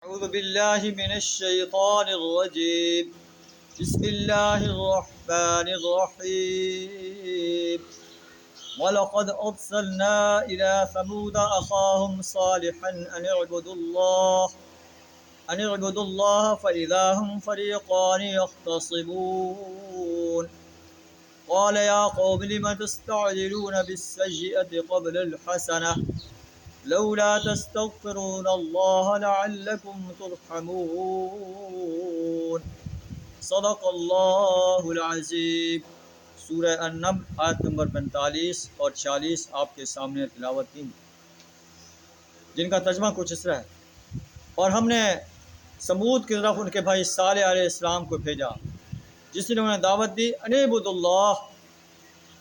أعوذ بالله من الشيطان الرجيم. بسم الله الرحمن الرحيم. ولقد أرسلنا إلى ثمود أخاهم صالحا أن اعبدوا الله فإذا هم فريقان يختصمون. قال يا قوم لم تستعجلون بالسيئة قبل الحسنة لولا تستغفرون الله لعلكم ترحمون. صدق اللہ العظیم. سورہ النمل آیت نمبر 45 اور 46 آپ کے سامنے تلاوت کی، جن کا ترجمہ کچھ اس طرح ہے: اور ہم نے سمود کی طرف ان کے بھائی صالح علیہ السلام کو بھیجا، جس نے انہیں دعوت دی انعبد اللہ،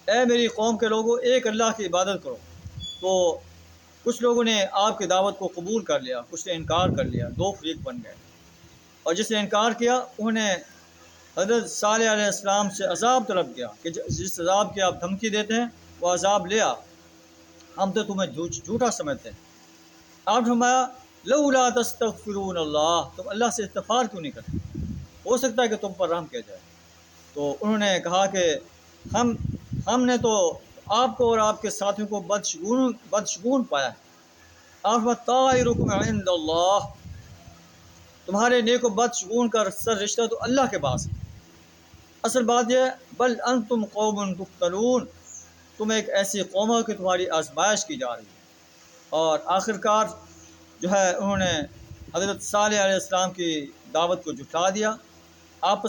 اے میری قوم کے لوگوں ایک اللہ کی عبادت کرو. تو کچھ لوگوں نے آپ کی دعوت کو قبول کر لیا، کچھ نے انکار کر لیا، دو فریق بن گئے. اور جس نے انکار کیا انہوں نے حضرت صالح علیہ السلام سے عذاب طلب کیا کہ جس عذاب کی آپ دھمکی دیتے ہیں وہ عذاب لیا، ہم تو تمہیں جھوٹا سمجھتے ہیں. آپ نے فرمایا لولا تستغفرون اللہ، تم اللہ سے استغفار کیوں نہیں کرتے، ہو سکتا ہے کہ تم پر رحم کیا جائے. تو انہوں نے کہا کہ ہم نے تو آپ کو اور آپ کے ساتھیوں کو بدشگون پایا ہے. آپ طائرکم عند اللہ، تمہارے نیک و بدشگون کا سر رشتہ تو اللہ کے پاس ہے. اصل بات یہ بل انتم قوم تفتنون، تم ایک ایسی قوم ہو کہ تمہاری آزمائش کی جا رہی ہے. اور آخرکار جو ہے انہوں نے حضرت صالح علیہ السلام کی دعوت کو جھٹلا دیا، آپ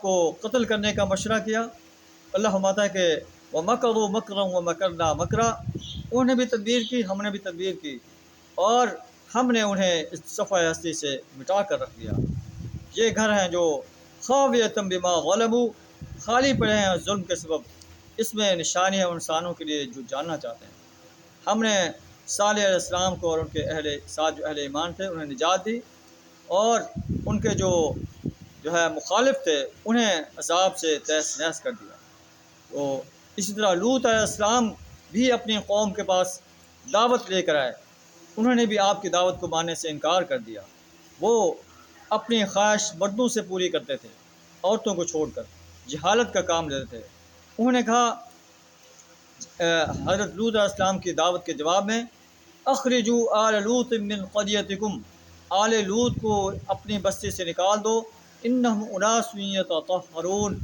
کو قتل کرنے کا مشورہ کیا. اللہ فرماتا ہے کہ وَمَكَرُوا مَكْرًا وَمَكَرْنَا مَكْرًا، انہوں نے بھی تدبیر کی، ہم نے بھی تدبیر کی، اور ہم نے انہیں اس صفحہ ہستی سے مٹا کر رکھ دیا. یہ گھر ہیں جو خاویۃ بما غلبوا، خالی پڑے ہیں ظلم کے سبب. اس میں نشانی ہے ان انسانوں کے لیے جو جاننا چاہتے ہیں. ہم نے صالح علیہ السلام کو اور ان کے ساتھ جو اہل ایمان تھے انہیں نجات دی، اور ان کے جو ہے مخالف تھے انہیں عذاب سے تہس نہس کر دیا. تو اسی طرح لوط علیہ السلام بھی اپنی قوم کے پاس دعوت لے کر آئے، انہوں نے بھی آپ کی دعوت کو ماننے سے انکار کر دیا. وہ اپنی خواہش مردوں سے پوری کرتے تھے، عورتوں کو چھوڑ کر جہالت کا کام لیتے تھے. انہوں نے کہا حضرت لوط علیہ السلام کی دعوت کے جواب میں اخرجوا آل لوط من قریتکم، آل لوط کو اپنی بستی سے نکال دو، انہم اناس یتطہرون،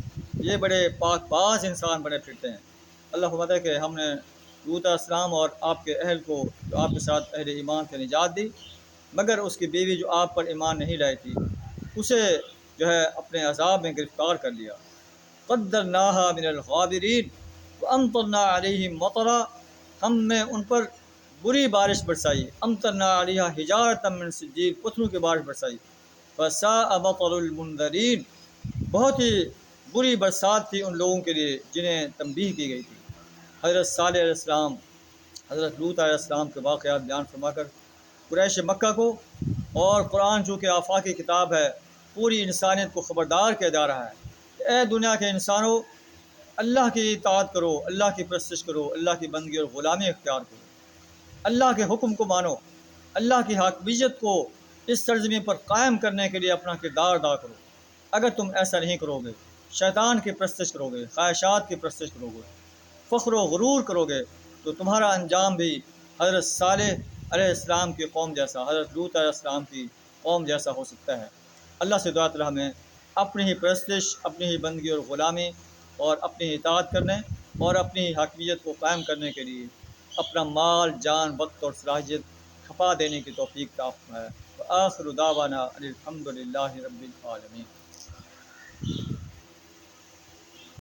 یہ بڑے پاک باز انسان بنے پھرتے ہیں. اللہ فرماتا ہے کہ ہم نے لوط علیہ السلام اور آپ کے اہل کو جو آپ کے ساتھ اہل ایمان سے نجات دی، مگر اس کی بیوی جو آپ پر ایمان نہیں لائی تھی اسے جو ہے اپنے عذاب میں گرفتار کر لیا. قدرناہا من الغابرین وامطرنا علیہم مطرا، ہم نے ان پر بری بارش برسائی. امطرنا علیہا حجارۃ من سجیل، پتھروں کی بارش برسائی. فساء مطر المنذرین، بہت ہی بری برسات تھی ان لوگوں کے لیے جنہیں تنبیہ کی گئی تھی. حضرت صالح علیہ السلام، حضرت لوط علیہ السلام کے واقعات بیان فرما کر قریش مکہ کو، اور قرآن چونکہ آفاقی کتاب ہے پوری انسانیت کو خبردار کیا جا رہا ہے کہ اے دنیا کے انسانوں، اللہ کی اطاعت کرو، اللہ کی پرستش کرو، اللہ کی بندگی اور غلامی اختیار کرو، اللہ کے حکم کو مانو، اللہ کی حاکمیت کو اس سرزمین پر قائم کرنے کے لیے اپنا کردار ادا کرو. اگر تم ایسا نہیں کرو گے، شیطان کی پرستش کرو گے، خواہشات کی پرستش کرو گے، فخر و غرور کرو گے، تو تمہارا انجام بھی حضرت صالح علیہ السلام کی قوم جیسا، حضرت لوط علیہ السلام کی قوم جیسا ہو سکتا ہے. اللہ سے دعا تعالیٰ ہمیں اپنی ہی پرستش، اپنی ہی بندگی اور غلامی اور اپنی ہی اطاعت کرنے اور اپنی ہی حاکمیت کو قائم کرنے کے لیے اپنا مال، جان، وقت اور صلاحیت کھپا دینے کی توفیق عطا فرمائے. وآخر دعوانا ان الحمد للہ رب العالمین.